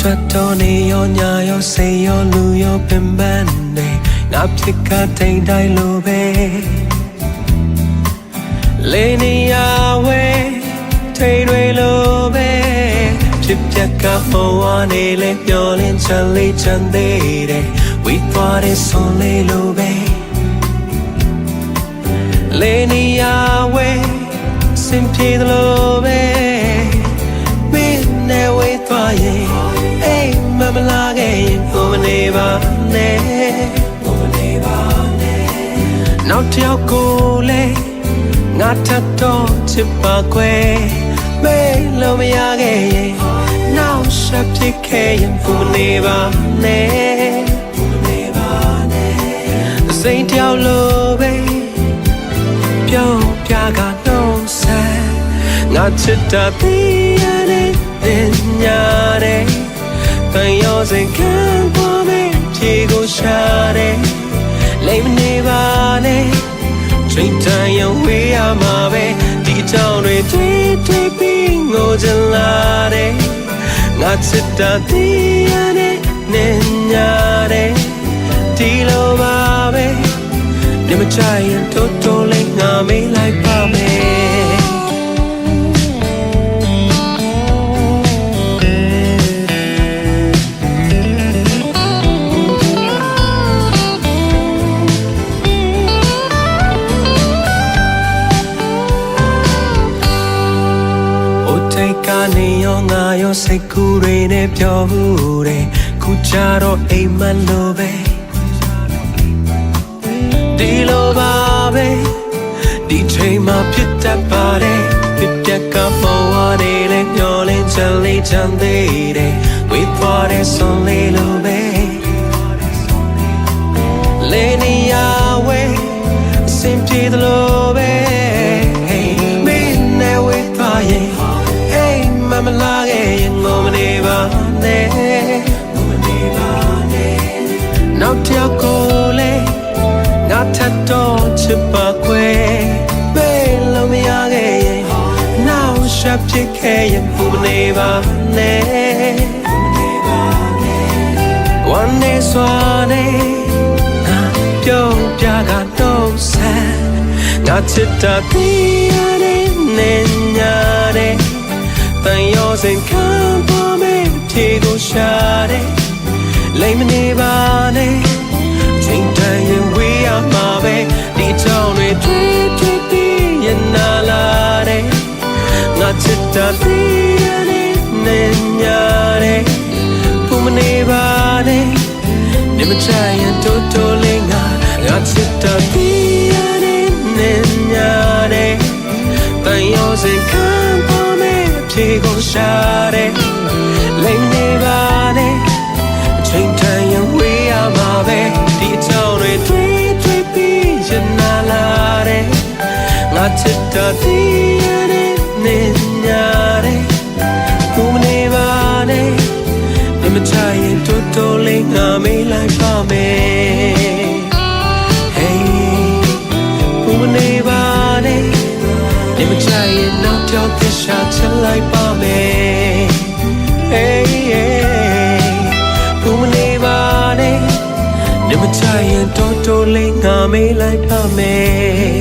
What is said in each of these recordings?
ထွက်တော်နေရောညာရောစိတ်ရောလူရောပင်ပန်းနေငါဖြစ်ကတိမ်တိုင်းလိုပဲလေနေရဝဲထိန်တွေလိုပဲဖြစ်ပြက်ကမောဝနေလေမျောလင်းချမ်းလေးချမ်းသေးတယ်ဝီသွားတဲ့ဆွန်လေးလိုပဲလေနေရဝဲစင်ပြေသလိုပဲမင်းနဲ့ဝေးသွားရင်အိမ်မမလာခဲ့ရင်ဘုံမနေပါနဲ့နောက်တစ်ယောက်ကိုလေငါထပ်တော့ချစ်ပါခွဲမေးလို့မရခဲ့ရင်နောက်ဆက်ဖြစ်ခဲ့ရင်ဘုံမနေပါနဲ့စိတ်တယောက်လိုပဲပြုံးပြကနှုံးဆက်ငါချစ်တာပြီးရတဲ့ညာတဲ့တန်ရောစင်ခံပေါ်မယ်ဖြေကိုရှာတဲ့လိမ့်မနေပါနဲ့ချိန်တိုင်းရဝေးရမှာပဲဒီအကြောင်းတွေတွေ့ပြီးငိုချင်လာတဲ့ငါချစ်တာပြီးရတဲ့ညာတဲ့ဒီလိုပါပဲ你们在眼偷偷泪我没来把妹我take你用我用谁苦的呢飘忽的苦家都爱满路呗ဒီလိုပါပဲဒီချိန်မှာဖြစ်တတ်ပါတယ်ဖြစ်ပြက်ကပေါ်ဝါနေလေမျောလင်းချမ်းလေးချမ်းသေးတယ်ဝေးသွားတဲ့ဆွန်လေးလိုပဲလေနေရဝဲအစင်ပြေသလိုပဲမင်းနဲ့ဝေးသွားရင်အိမ်မမလာခဲ့ရင်ငိုမနေပါနဲ့နောက်တစ်ယောက်ကိုလေငါထပ်တော့ချစ်ပါခွဲမေးလို့မရခဲ့ရင်နောက်ဆက်ဖြစ်ခဲ့ရင်ဘုံနေပါနဲ့วันนี้စွာနေငါပြုံးပြကတော့ဆက်ငါချစ်တာပြီးရတဲ့နေညာတဲ့တန်ရောစင်ခံပေါ်မယ်ဖြေကိုရှာတဲ့လိမ့်မနေပါနဲ့ချိန်တိုင်းရင်ဝေးရမှာပဲဒီကြောင်တွေတွေ့ပြီးရင်နာလာတဲ့ငါချစ်တာပြီးရတဲ့နေညာတဲ့ဘုံမနေပါနဲ့ဒီမချိုင်ရင်တိုးတိုးလေးငါချစ်တာပြီးရတဲ့နေညာတဲ့တန်ရောစင်ခံပေါ်မယ်ဖြေကိုရှာတဲ့လိမ့်နေပါနဲ့ချိန်တိုင်းရင်ဝေးရမှာပဲဒီအကြောင်းတွေတွေ့ပြီးရင်နာလာတဲ့ငါချစ်တာပြီးရတဲ့နေညာတဲ့ဘုံမနေပါနဲ့ဒီမချိုင်ရင်တိုးတိုးလေးငါမေးလိုက်ပါမယ် Hey ဘုံမနေပါနဲ့ဒီမချိုင်ရင်နောက်ပြောင်းပြရှာချလိုက်ပါမယ် Heyဘုံမနေပါနဲ့ဒီမချိုင်ရင်တိုးတိုးလေးငါမေးလိုက်ပါမယ်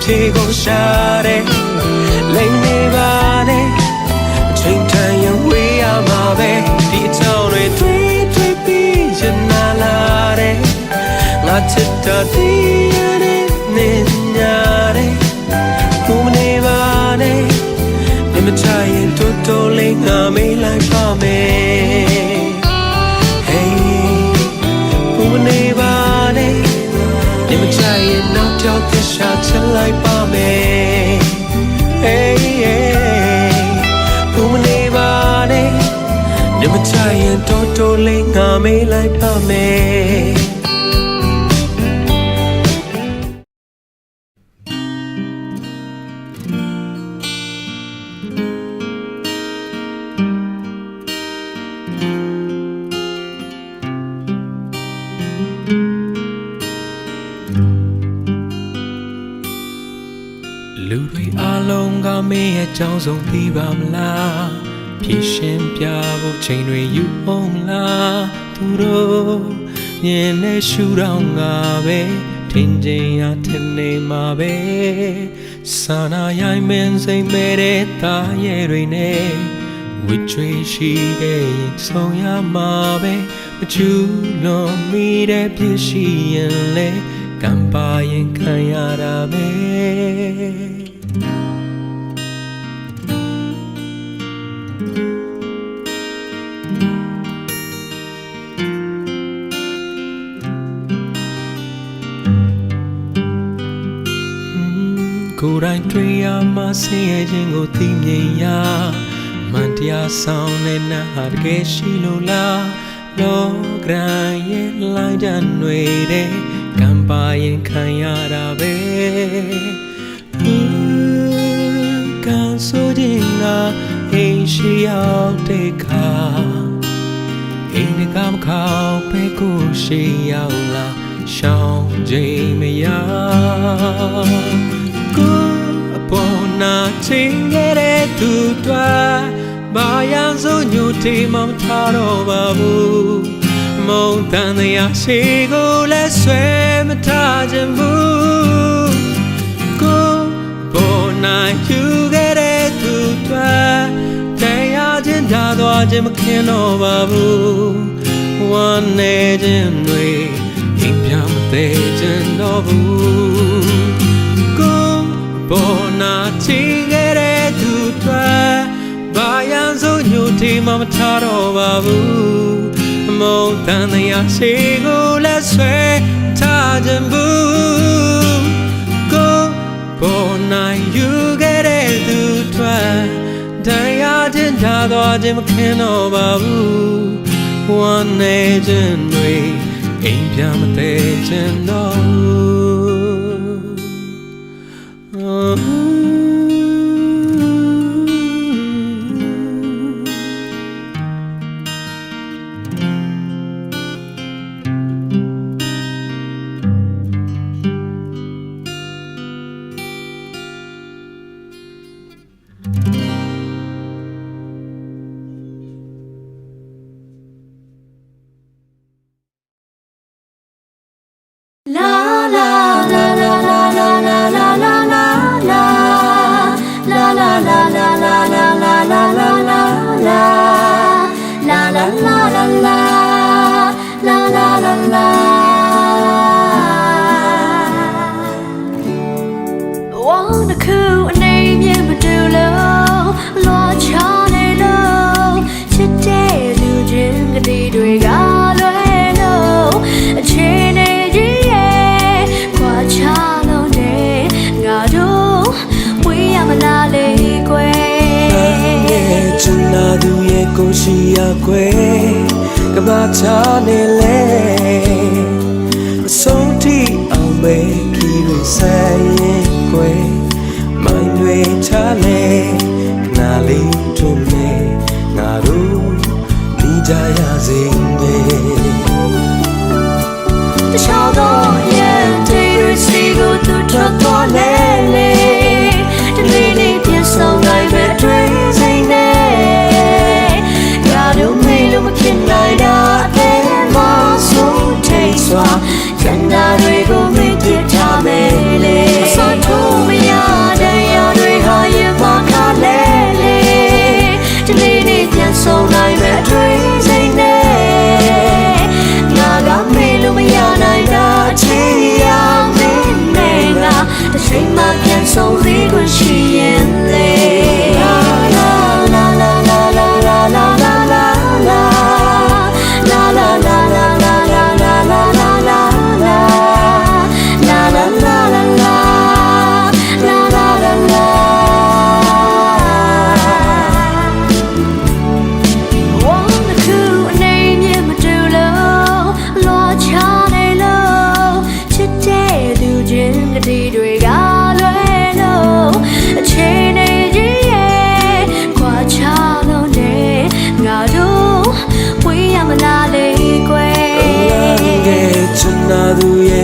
ဖြေကိုရှာတဲ့လိမ့်နေပါနဲ့ချိန်တိုင်းရင်ဝေးရမှာပဲဒီအကြောင်းတွေတွေ့ပြီးရင်နာလာတဲ့ငါချစ်တာပြီးရတဲ့နေညာတဲ့ဘုံမနေပါနဲ့ဒီမချိုင်ရင်တိုးတိုးလေးငါမေးလိုက်ပါမယ် Hey ဘုံမနေပါနဲ့ဒီမချိုင်ရင်နောက်ပြောင်းပြရှာချလိုက်ပါမယ် Hey ဘုံမနေပါနဲ့你们家人多累，我没来怕没。လူတွေအားလုံးကမင်းရဲ့အကြောင်းဆုံးသိပါမလားဖြည့်ရှင်းပြဖို့ချိန်တွေယူအောင်လားသူတို့မြင်နေရှူတော့ငါပဲထင်ချင်ရထင်နေမှာပဲစာနာရိုင်းမင်းစိတ်မဲ့တဲ့သားရဲ့တွေနဲ့ဝိချွေရှိခဲ့ရင်ဆုံးရမှာပဲမချူလွန်မိတဲ့ဖြစ်ရှိရင်လေကံပါရင်ခံရတာပဲကိုယ်တိုင်တွေ့ရမှဆင်းရဲခြင်းကိုသိမြင်ရမှန်တရားဆောင်တဲ့နာဟာတကယ်ရှိလို့လားလောကရန်ရဲ့လိုင်းတန်တွေကံပါရင်ခံရတာပဲကံဆိုခြင်းကအိမ်ရှိရောက်တဲ့ခါအိမ်ကမခေါပဲကိုရှိရောက်လာရှောင်းခြင်းမရကိုအပေါ်နာချင်းခဲ့တဲ့သူတွေဘာရန်ဆိုညိုတေးမထားတော့ပါဘူးမုံတန်တရားရှိကိုလည်းဆွဲမထားခြင်းဘူးကိုပေါ်နိုင်ယူခဲ့တဲ့သူတွေတရားချင်းဓာသွားခြင်းမခင်တော့ပါဘူးဝမ်းနေခြင်းတွေအိမ်ပြမသေးခြင်းတော့ဘူးကိုပေါ်နာချင်ခဲ့တဲ့သူတွေဘာရန်ဆိုညိုတေးမထားတော့ပါဘူးမုံတန်တရားရှိကိုလည်းဆွဲထားခြင်းဘူးကိုပေါ်နိုင်ယူခဲ့တဲ့သူတွေတရားချင်းဓာသွားခြင်းမခင်တော့ပါဘူးဝမ်းနေခြင်းတွေအိမ်ပြမသေးခြင်းတော့ကိုရှိရကွယ်ကမ္ဘာချနေလေအဆုံးထိအောင်ပဲခီးရဆိုင်ရင်ကွယ်မိုင်းတွေချလေနာလေးထုံးနေငါတို့ဒီကြရစေနဲ့တခြားသောရဲ့တေးရစီကိုသူထွက်သွားလေဒီနေ့နေ့ပြန်ဆောင်နိုင်မဲ့တွေ့စိတ်နဲ့don't mean I'm a kid like that and my soul takes one can I go meet you tamele so to me ya day ya dwe ha yin ma ka le de ni ni pyan song nai me dwe sai ne na ga me lu ma ya nai na chi ya me ne na the train ma pyan song li kun shi yin le la la la la la la la la la want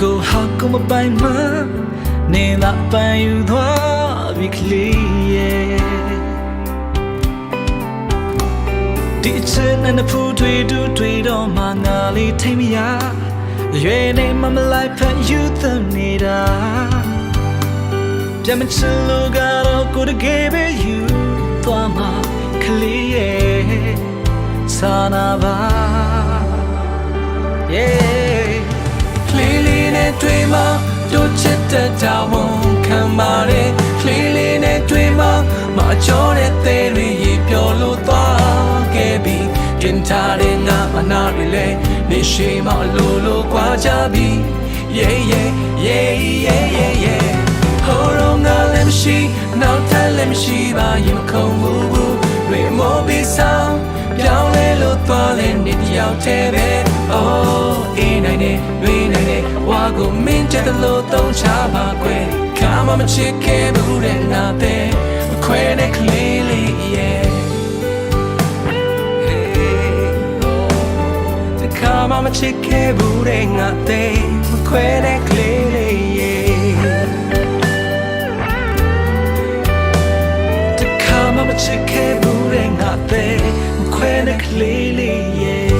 ကိုဟာကိုမပိုင်မနေလာပိုင်ယူသွားပြီကလေးရဲ့ဒီချင်နဲ့ဖူးတွေတော့မှငါလေးထိမရရွေနေမမလိုက်ဖန်ယူသနေတာပြန်မချင်လို့ကတော့ကိုတကယ်ပဲယူသွားမှာကလေးရဲ့စာနာပါ yeah ကလေးလေးနဲ့တွေ့မှတို့ချစ်တဲ့တာဝန်ခံပါလေကလေးလေးနဲ့တွေ့မှမကြောတဲ့သေးတွေရေပျော်လို့သွားခဲ့ပြီတင်ထားတဲ့ငါမနာတွေလဲနေရှိမှလိုကွာကြပြီ yeah yeah yeah yeah yeah yeah ဟိုတော့ငါလည်းမရှိနောက်ထပ်လည်းမရှိပါရင်ခုံမှုဘူးတွေမောပြီးဆောင်ပြောင်းလဲလို့သွားလဲနေတယောက်တည်းပဲ oh အေးနိုင်တယ်တွေးနိုင်တယ်ဝါကိုမင်းချက်တယ်လို့သုံးချပါကွယ်ခါမှမချစ်ခဲ့ဘူးတဲ့ငါတဲ့ခွဲတဲ့ကလေးလေး yeah ခါမှမချစ်ခဲ့ဘူးတဲ့ငါတဲ့ခွဲတဲ့ကလေးလေး yeah ခါမှမချစ်ခဲ့ဘူးတဲ့ငါတဲ့ခွဲတဲ့ကလေးလေး yeah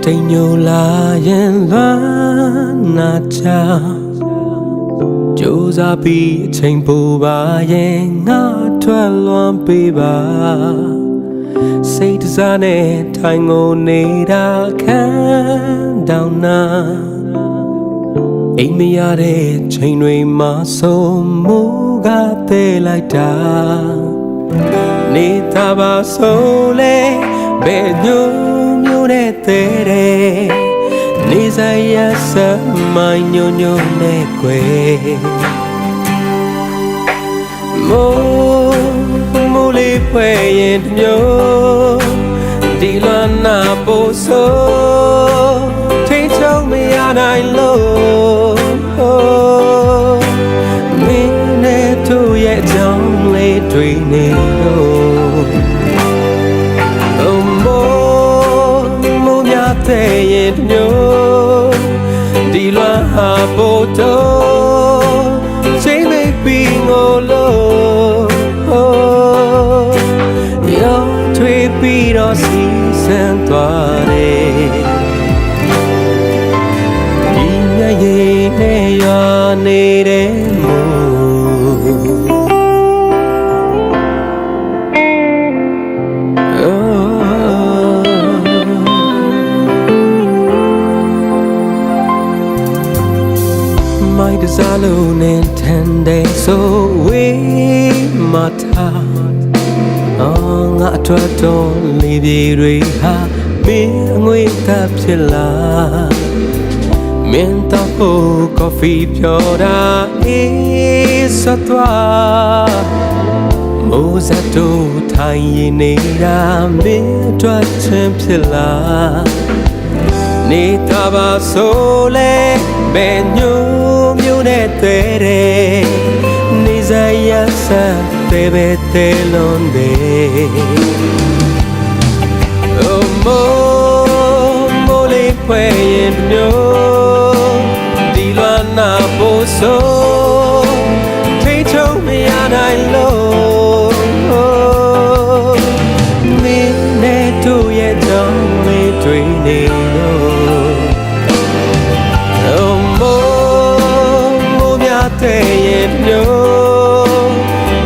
တိမ်ညိုလာရင်လွမ်းနာချကြိုးစားပြီးအချိန်ပိုပါရင်ငါထွက်လွန်ပေးပါစိတ်တစားနဲ့ထိုင်ကိုနေတာခံတောင်းနာအိမ်မရတဲ့ချိန်တွေမှာဆုံးမှုကသေးလိုက်တာနေတာပါဆိုလေဘယ်ညိုတဲ့တဲ့နေစားရစမိုင်းညိုညိုနဲ့ကွယ်မိုးလေးဖွဲရင်တမျိုးဒီလနာပို့ဆိုထိတ်ချုံမရနိုင်လို့မင်းနဲ့တို့ရဲ့အကြောင်းလေးတွေနေလို့တဲ့ရင်မျိုးဒီလွမ်းဟာပို့တော့ချိန်လေးပြီးငိုလို့ရောထွေးပြီးတော့စီစံသွားတယ်ဒီညရဲ့နဲ့ရနေတဲ့မို့တစားလုံးနဲ့ထန်တဲ့ဆိုဝေးမထားငါအတွက်တော့လေးပြေတွေဟာမင်းအငွေတပ်ဖြစ်လာမင်းတော့ကော်ဖီဖြော်တာအေးစသွားမိုးစတိုးထိုင်ရင်နေတာမင်းအတွက်ချင်းဖြစ်လာနေတာပါဆိုလေဘယ်ညိုမျိုးနဲ့တွေ့တယ်နေစားရစတဲ့ပဲတဲ့လုံးတယ်မိုးလေးဖွဲရင်မျိုးဒီလွမ်းနာပို့ဆိုထိတ်ချုံမရနိုင်လို့မင်းနဲ့တို့ရဲ့ကြောင့်လေးတွေ့နေတဲ့ရင်မျိုး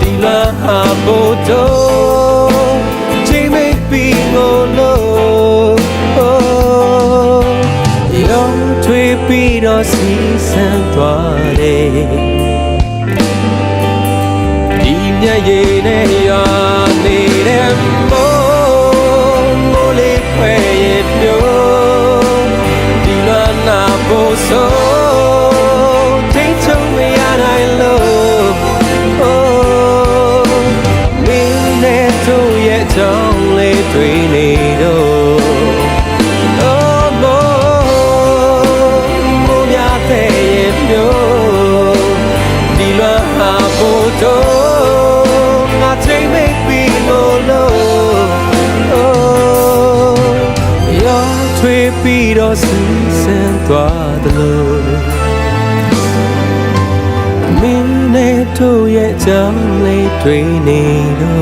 ဒီလွမ်းဟာပို photo Jay make be no low Yo twi be do si san twa de Di nya ye ne ya ne de mo mo le phwe ye pyo Di la na bo so Take to me and I love Don't let dream it all Oh, mo ya te yo Di la ha bo do Nga take make me no low Oh, yo twi pi do si san twa de lo Min ne to ye jang le twi ni do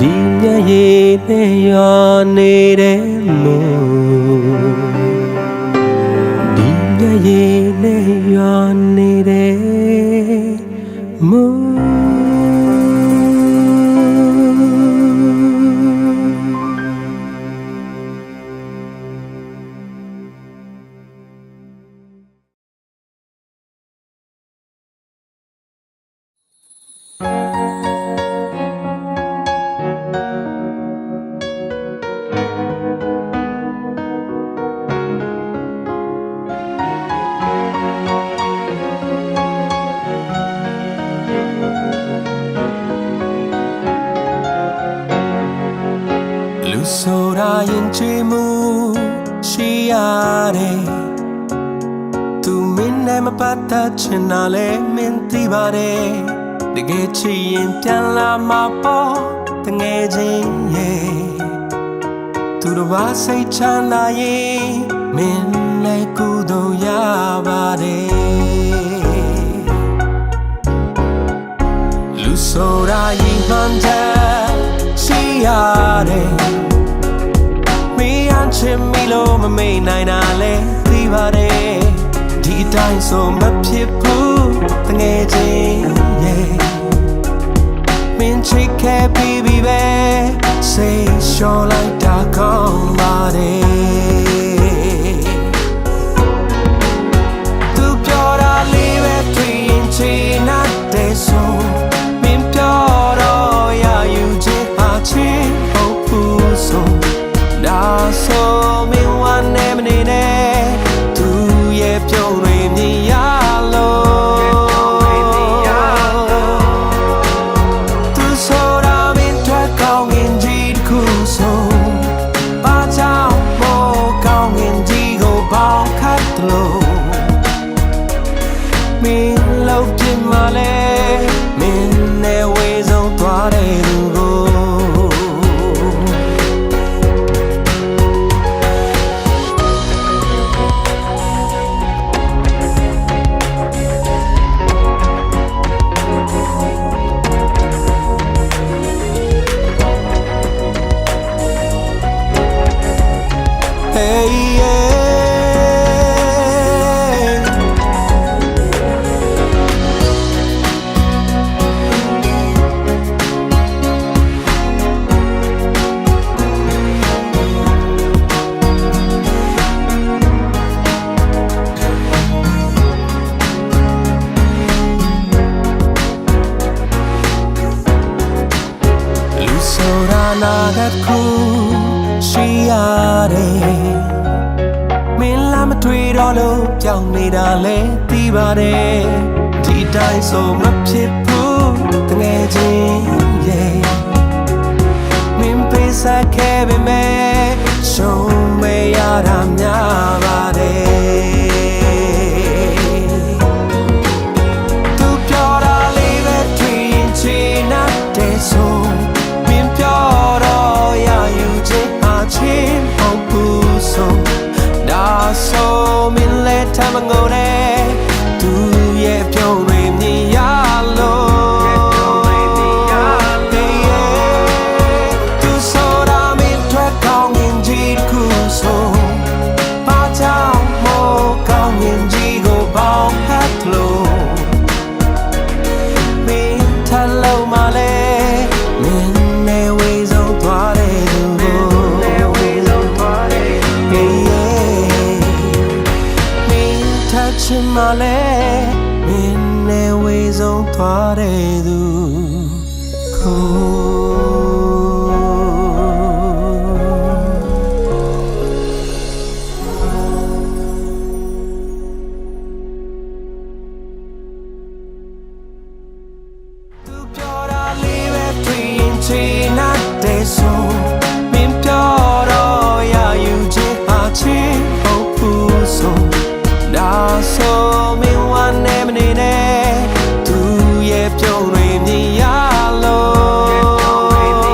Di nya ye ne ya ne de mo Di nya ye ne ya ne de mo Soda yin chi mu shi ya de Tu min ne ma pa ta chin na le min ti ba de De ge chi yin pian la ma po de nge jin ye Tu do ba sai chan na yin min le ku do ya ba de Lu soda yin man ja shi ya de Chimmy lo ma me nai na le ti ba de Di dai so ma phit phu ta nge jin ye Min chi ke baby be say sure like da kong ba de Tu pyo da li be twi yin chi na de so Min pyo do ya yu jin ha chin ho pu so Da so mi wan ne mne ne tu ye pyo re mi ya lo Tu so da min twa kaung in ji ku so Ba chao mo kaung in ji go bao khat lo Min lo jin ma le min ne we song twa de du go Nagat ku shia de Min la ma twi do lo pyaung ni da le ti ba de Di dai so ma phit phu ta nge jin ye Min pe sa ke be me shong me ya da mya ba de Tu pyo da li be twi chi na de so Chin hong pu so Da so min le tam ngo de Tu ye pyo re mi ya lo Tu so da min twa kaung in ji ku so Ba chao mo မှာလဲမင်းနဲ့ဝေဆုံးသွားတဲ့သူသူပြောတာလေးပဲတွေ့ရင်ချေနာတဲ့ဆိုမင်းပြောတော့ရယူခြင်းအချင်းဟုတ်ဘူးဆိုဒါဆိုမင်းဝမ်းနေမနေနဲ့သူရဲ့ပြုံးတွေမြင်ရလို့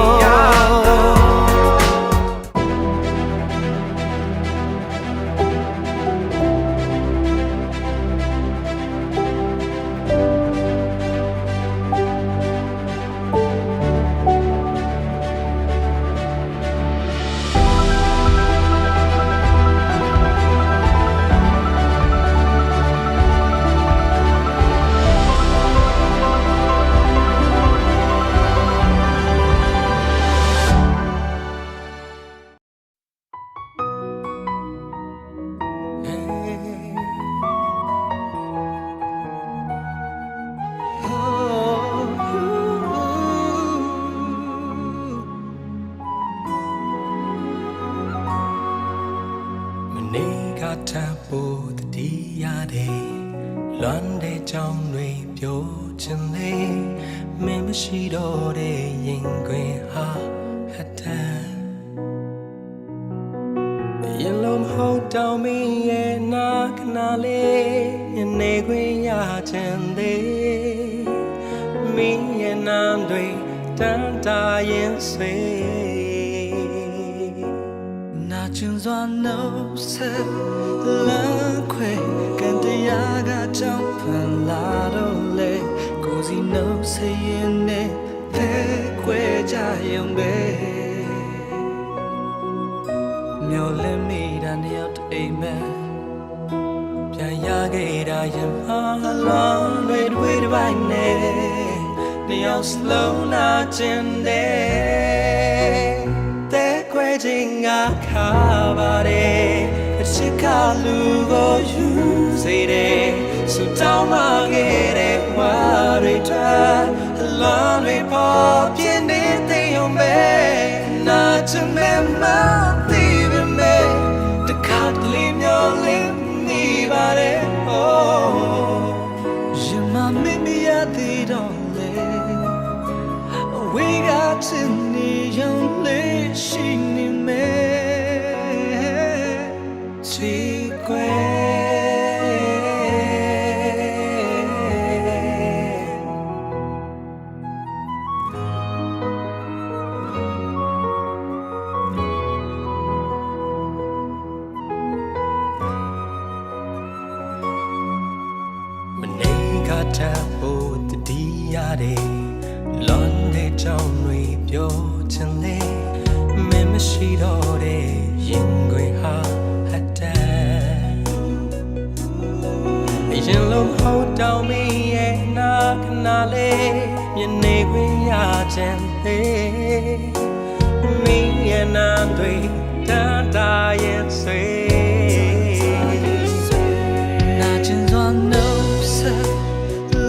နေကထဖို့တတိရတယ်လွမ်းတဲ့ကြောင်တွေပြောချင်လေမင်းမရှိတော့တဲ့ရင်ခွင်ဟာဟတ်တန်ရင်လုံးဟောက်တောင်းမင်းရဲ့နာခဏလေးညနေခွင်ရချင်သေးမင်းရဲ့နာတွေတန်တာရင်ဆွေနာကျင်စွာနှုတ်ဆက်လမ်းခွဲကန်တရားကကြောင့်ဖန်လာတော့လေကိုစီနှုတ်ဆက်ရင်နဲ့တဲ့ခွဲကြရုံပဲမျောလင်းမိတာနှစ်ယောက်အိမ်မဲပြန်ရခဲ့တာရင်မှာလောင်းတွေတစ်ပိုင်းနဲ့နှစ်ယောက်စလုံးနာကျင်တဲ့ခွဲခြင်းငါခါပါတယ်အချစ်ကလူကိုယူစေတယ်စူတောင်းမခဲ့တဲ့ဝါရီတာအလုံးတွေပေါ်ပြင်းနေတဲ့ရုံပဲနာချင်မဲ့မသိပေမဲ့တခါတလေမျောလင်းနေပါတယ် oh ရင်မမင်းမရသေးတော့လေဝေးကချင်နေရုံလေးရှိနေမယ်ချီကွမနေကတတ်ဖို့တတိရတယ်လွန်တဲ့ကြောင်တွေပြောချင်လေမင်းမရှိတော့တဲ့ရင်ခွင်ဟာဟတ်တန်ရင်လုံးဟောက်တောင်းမင်းရဲ့နာခဏလေးမျက်နေခွင်ရချင်သေးမင်းရဲ့နာတွေတန်တာရဲ့ဆွေနာကျင်စွာနှုတ်ဆက်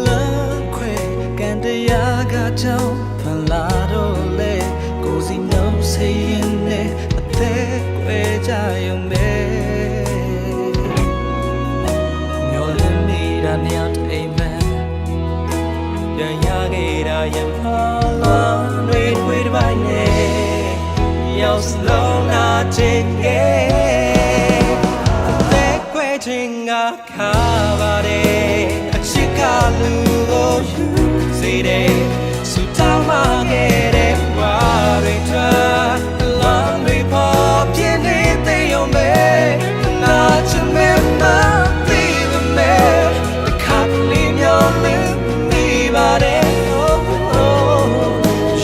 လမ်းခွဲကန်တရားကကြောင့်ဖန်လာတော့လေကိုစီနှုတ်ဆက်ရင်နဲ့အသက်ခွဲကြရုံပဲမျောလင်းမိတာနှစ်ယောက်အိမ်မဲပြန်ရခဲ့တာရင်မှာလောင်းတွေတစ်ပိုင်းနဲ့ရောက်စလုံးနာချင်ခဲ့အသက်ခွဲခြင်းငါခါပါတယ်အချစ်ကလူကိုယူစေတယ်စူတောင်းမခဲ့တဲ့ဝါရီတာအလုံးတွေပေါ်ပြင်းနေတဲ့ရုံပဲနာချင်မဲ့မသိပေမဲ့တခါတလေမျောလင်းနေပါတယ်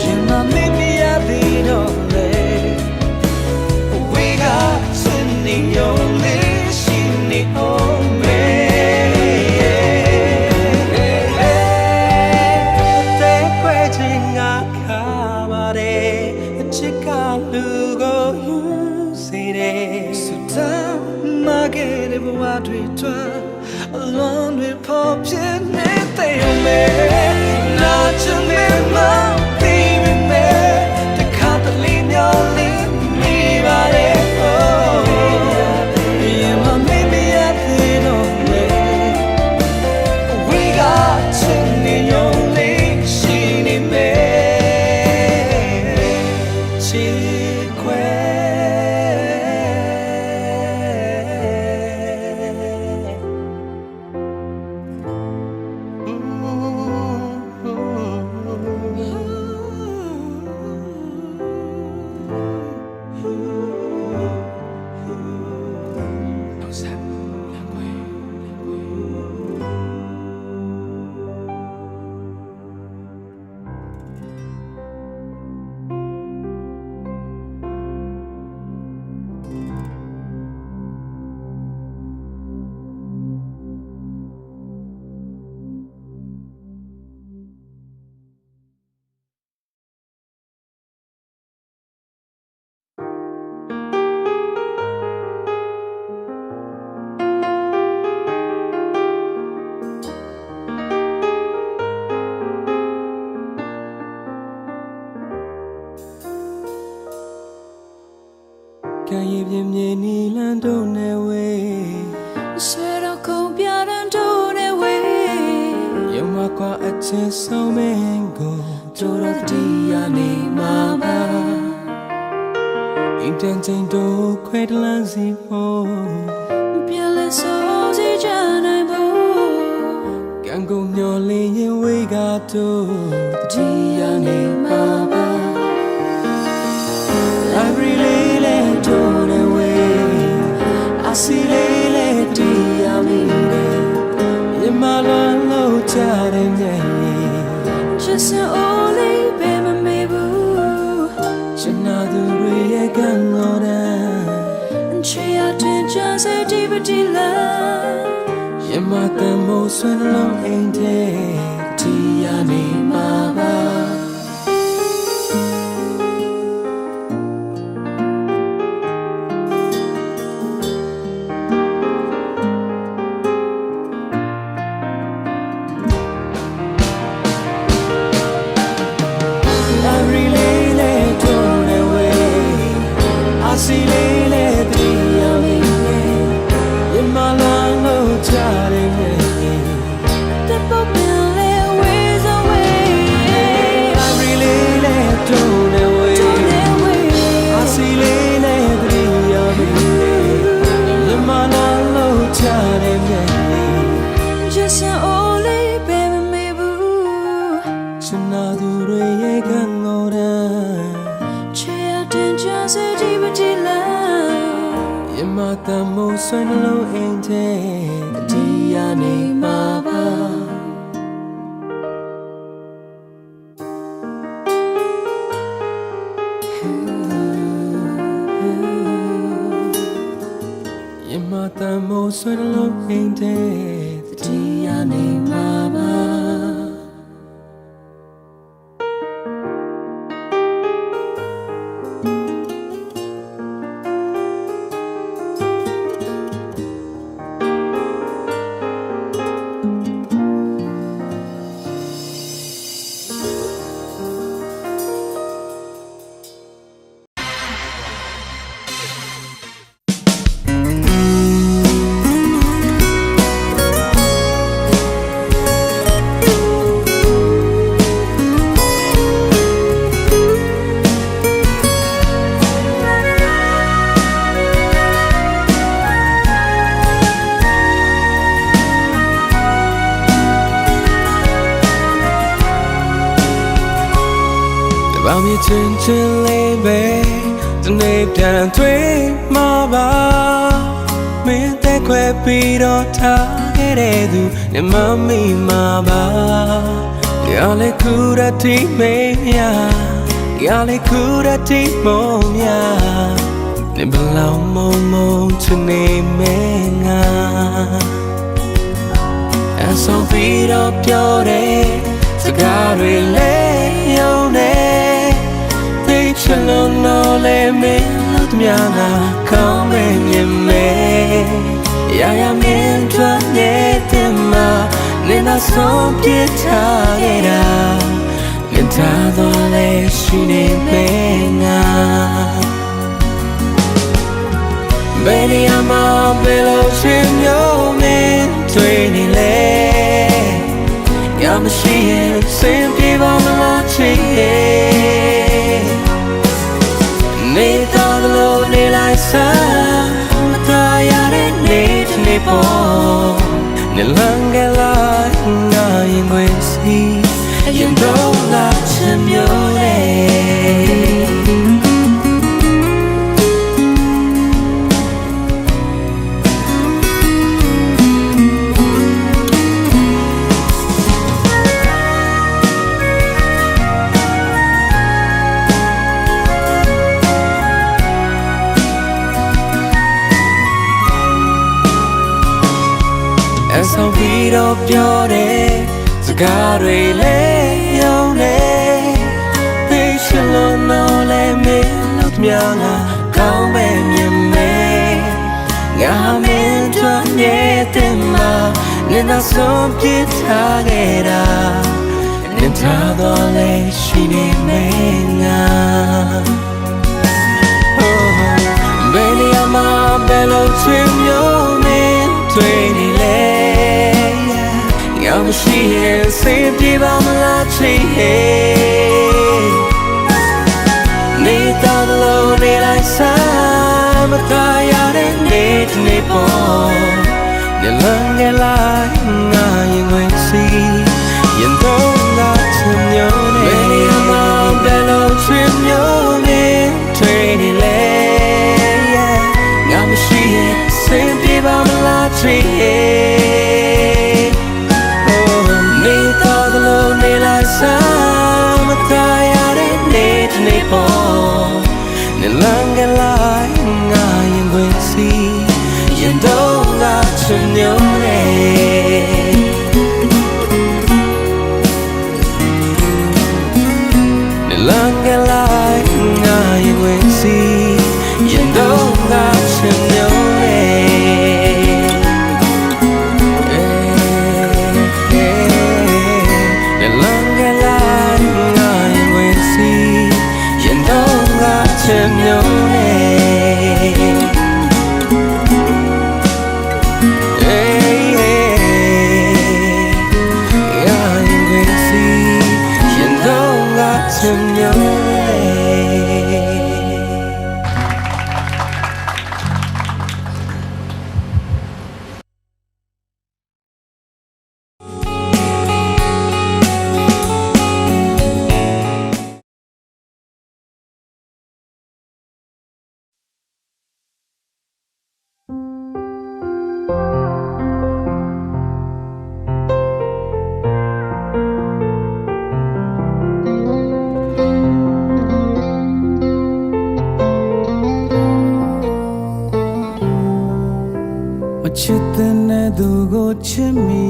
ရင်မမင်းမရသေးတော့လေဝေးကစင် pop in anything man not to me my baby man the Catalina your lead me by it oh yeah my baby I feel only we got to me only she need me she Can you be me Nilando newe Swear come pianando newe Yama kwa ache so mengo Jora dia ni mama Intenting do quite lazy po Piale so si jana bo Gango nyole ye we gato Dia ni mama I really don't away I see lele dia mine Ye malalo chare nye Just an only baby maybe Chanadu re ganora Chia twin just a deepity love Ye matamo swen lo ente dia ni mama See lele dia mine Ye malalo chare nye The popille ways away I really don't away I see lele dia mine Ye malalo chare nye Just an only baby maybe Chanadu re ye gangora Chia twin just a deepity love Ye matamo swen lo ente dia ni mama Ye matamo swen lo ente dia ni mama Bao nhiêu trên lê bê Từng nếp đàn thuê mà ba Mình tay khoe bì đo thá Cái đề dù Nè mà mì mà ba Gà lê khu ra tí mê ya Gà lê khu ra tí mô ya Nè bà lao mô mô Chứ nê mê ngà Anh xong bì đo biểu đề Sẽ gà rì lê yêu nê Shalom no le me lut miana come me me ya ya mientras ne tema သာဆုံးပြစ်ထားခဲ့တာမြင်ထားတော့လဲရှိနေမယ်ငါဘယ်နေရာမှာဘယ်လိုရှင်မျိုးမင်းတွေ့နေလဲရမရှိရင်စင်ပြေပါမလားချစ်ရဲ့နေတော့လို့နေလိုက်စားမသားရတဲ့နေ့တစ်နေ့ပေါ်နေလန်းကလိုက်ငါရင်ခွင်စီရင်တော့လာချင်မျိုးလေဆောင်ပြီးတော့ပြောတယ်စကားတွေလည်းရောင်းတယ်သိရှိလို့တော့လည်းမင်းတို့များငါကောင်းပဲမြင်မယ်ငါမင်းတို့နေတဲ့မှာနေသာဆုံးပြစ်ထားခဲ့တာနေထားတော့လည်းရှိနေမယ်ငါဘယ်နေရာမှာဘယ်လိုချင်မျိုးမင်းတွေ့နေလဲမရှိရင်စိတ်ပြေပါမလားချစ်ရဲ့နေတော့လို့နေလိုက်စားမသားရတဲ့နေ့တစ်နေ့ပေါ်နေလန်းကလိုက်ငါရင်ဝင်စီရင်တော့ငါချင်မျိုးနဲ့ဘယ်နေရာမှာဘယ်လိုချင်မျိုးနဲ့တွေ့နေလဲငါမရှိရင်စိတ်ပြေပါမလားချစ်ရဲ့မသားရတဲ့နေ့တစ်နေ့ပေါ်နေလန်းကလိုက်ငါရင်ခွင်စီရင်တော့ငါချင်မျိုးနဲ့နေလန်းကလိုက်ငါရင်ခွင်စီရင်တော့ငါချင်မျိုးနဲ့ချင်မျိုးနဲ့ရင်ခွင်စီရင်တော့ငါချင်မျိုးချစ်တဲ့သူကိုချစ်မိ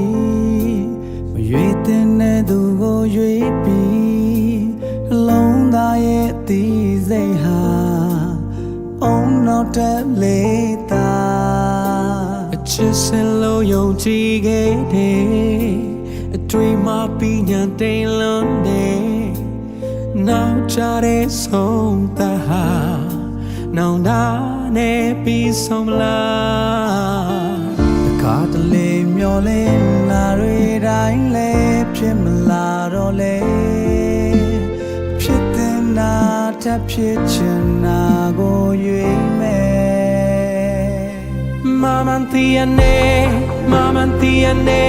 မရွေတဲ့သူကိုရွေပြီးလုံးသားရဲ့ဒီစိတ်ဟာအုံနောက်တဲ့လေသာအချစ်စလို့ယုံကြည်ခဲ့တဲ့အတွေ့မှပြီးညာတိမ်လွန်တဲ့နောက်ကြတဲ့ဆုံးသက်ဟာနောင်နာနဲ့ပြီးဆုံးလားတခါတလေမျောလင်းလာတွေတိုင်းလဲဖြစ်မလာတော့လေဖြစ်တဲ့နာထပ်ဖြစ်ချင်နာကိုရွေးမယ်မမန်တီယနေမမန်တီယနေ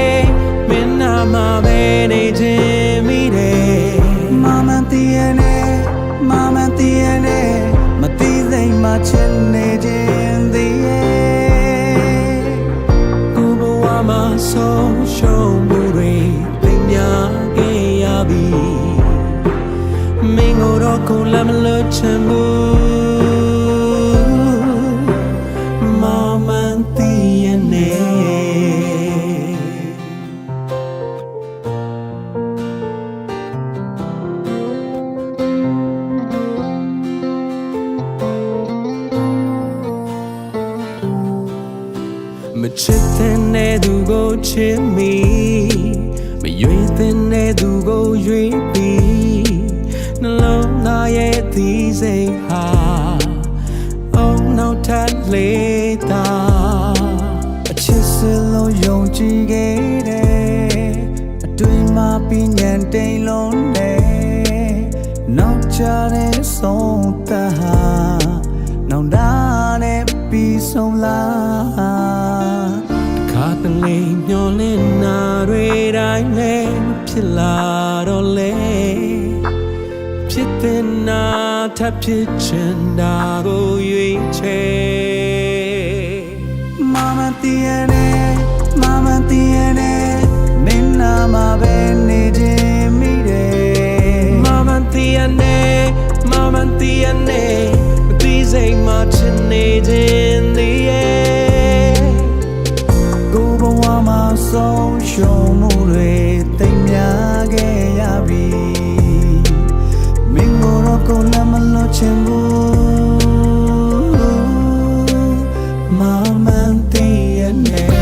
မင်းနာမပဲနေခြင်းမိတယ်မမန်တီယနေမမန်တီယနေမတိစိမ်မှချစ်နေခြင်းသည်ကိုဘဝမှာဆုံးရှုံးမှုတွေသိများခဲ့ရပြီမင်းကိုတော့ကိုလည်းမလို့ချင်ဘူးမမန်တီယနေမချစ်တဲ့သူကိုချစ်မိ လေးသာအချစ်စလုံးယုံကြည်ခဲ့တယ်အတွင်မှာပြင်းညံတိမ်လုံးနဲ့နောက်ချတဲ့ဆုံးသဟာနောက်ဒါနဲ့ပြီးဆုံးလားခါတလေမျောလင်းနာတွေတိုင်းလည်းဖြစ်လာတော့လေဖြစ်တဲ့နာထပ်ဖြစ်ချင်တာကိုရွေးချယ်မမတီးရနဲ့မမတီးရနဲ့မင်းနာမှာပဲနေခြင်းမိတယ်မမတီးရနဲ့မမတီးရနဲ့မတီးစိတ်မှချင်နေခြင်းသေးရဲ့ကိုဘဝမှာဆုံးရှုံးမှုတွေသိမ်းများခဲ့ရပြီမင်းတို့ကိုလည်းမလို့ချင်ဘူးမမတီးရနဲ့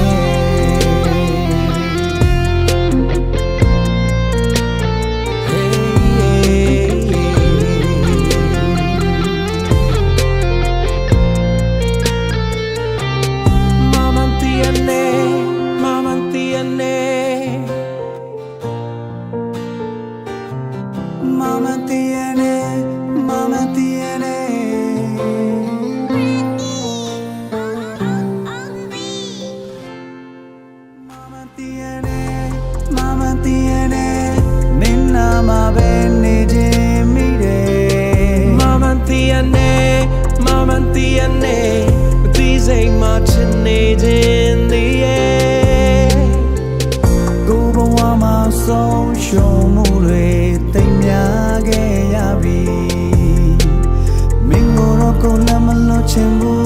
Mama tiene, mama tiene. Mama tiene, mama tiene. Minna ma bene jimide. Mama tiene, mama tiene. Tizay ma chine jindi ye. Go bawa ma so show mu re. သိမ်းများခဲ့ရပြီမင်းတို့ကိုလည်းမလို့ချင်ဘူး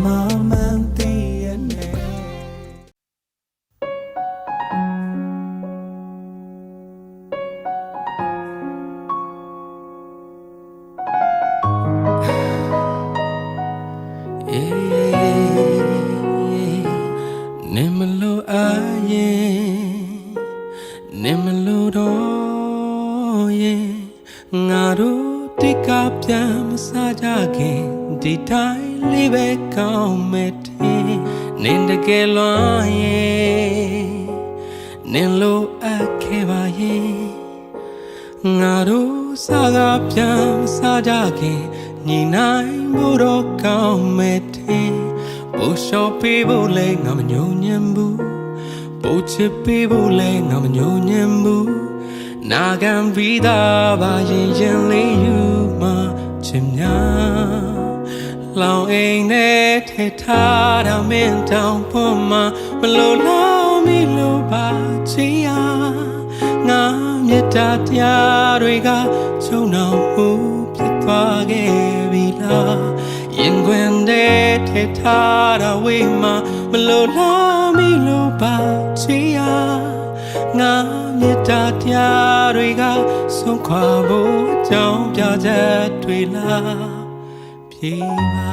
မမန်တီးရနဲ့နေမလို့အားရင်နေမလို့တော့ရင်ငါတို့တိတ်ကပြန်မစားကြခင်ဒီတိုင်းလေးပဲကောင်းမဲ့တင်နင်တကယ်လွန်ရင်နင်လို့အပ်ခဲ့ပါရင်ငါတို့စားကပြန်မစားကြခင်ညီနိုင်ဖို့တော့ကောင်းမဲ့တင်ပို့လျှော်ပေးဖို့လဲငါမညှို့ညံဘူးပို့ချစ်ပေးဖို့လဲငါမညှို့ညံဘူးနာခံပြီးသားပါရင်ရင်လေးယူမှချင်များလောင်အိမ်နဲ့ထဲထားတာမင်းတောင်ဖို့မှမလို့လို့မီလို့ပါချီယာငါမြတ်တာတရားတွေကချုံအောင်မှုဖြစ်သွားခဲ့ပြီလားရင်ခွင်တဲ့ထဲထားတာဝေးမှမလို့လို့မီလို့ပါချီယာငါမြတ်တာတရားတွေကဆုံးခွာဖို့အကြောင်းပြချက်တွေလားပြေပါ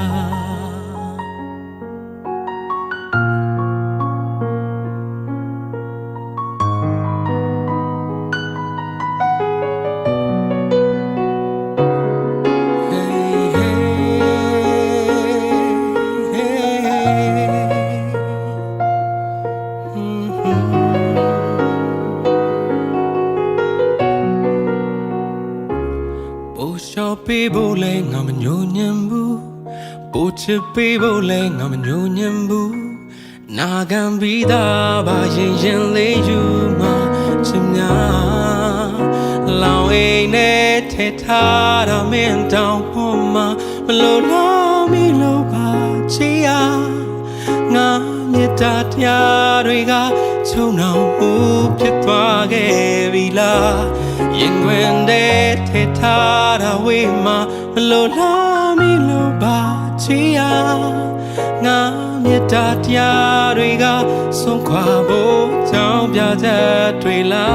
ပေးဖို့လဲငါမညှို့ညံဘူးပို့ချစ်ပေးဖို့လဲငါမညှို့ညံဘူးနာခံပြီးသားပါရင်ရင်လေးယူမှချင်များလောင်အိမ်နဲ့ထဲထားတာမင်းတောင်ဖို့မှမလို့လို့မီလို့ပါချီယာငါမြတ်တာတရားတွေကချုံအောင်မှုဖြစ်သွားခဲ့ပြီလားရင်ခွင်တဲ့ထဲထားတာဝေးမှမလို့လို့မီလို့ပါချီယာငါမြတ်တာတရားတွေကဆုံးခွာဖို့ကြောင်းပြချက်တွေလာ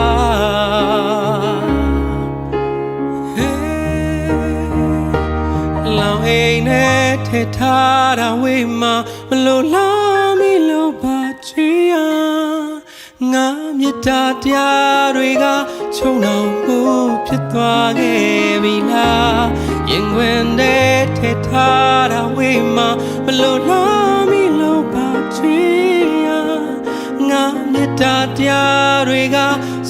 းလောင်အိမ်နဲ့ထဲထားတာဝေးမှမလို့လို့မီလို့ပါချီယာငါမြတ်တာတရားတွေကချုံအောင်မှုဖြစ်သွားခဲ့ပြီလား ရင်ဝင်တဲ့ထဲထားတာဝေးမှာဘလို့လားမီလို့ပါချွေရငါမြတ်တာတရားတွေက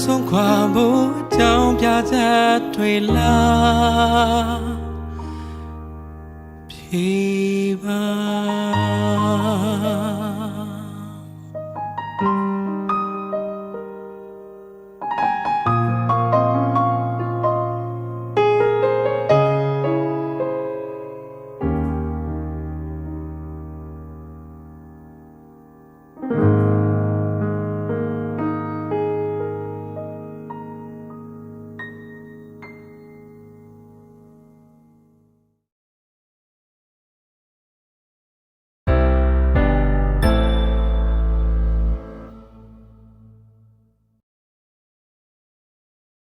ဆုံးခွာဖို့အကြောင်းပြချက်တွေလားဖြေပါ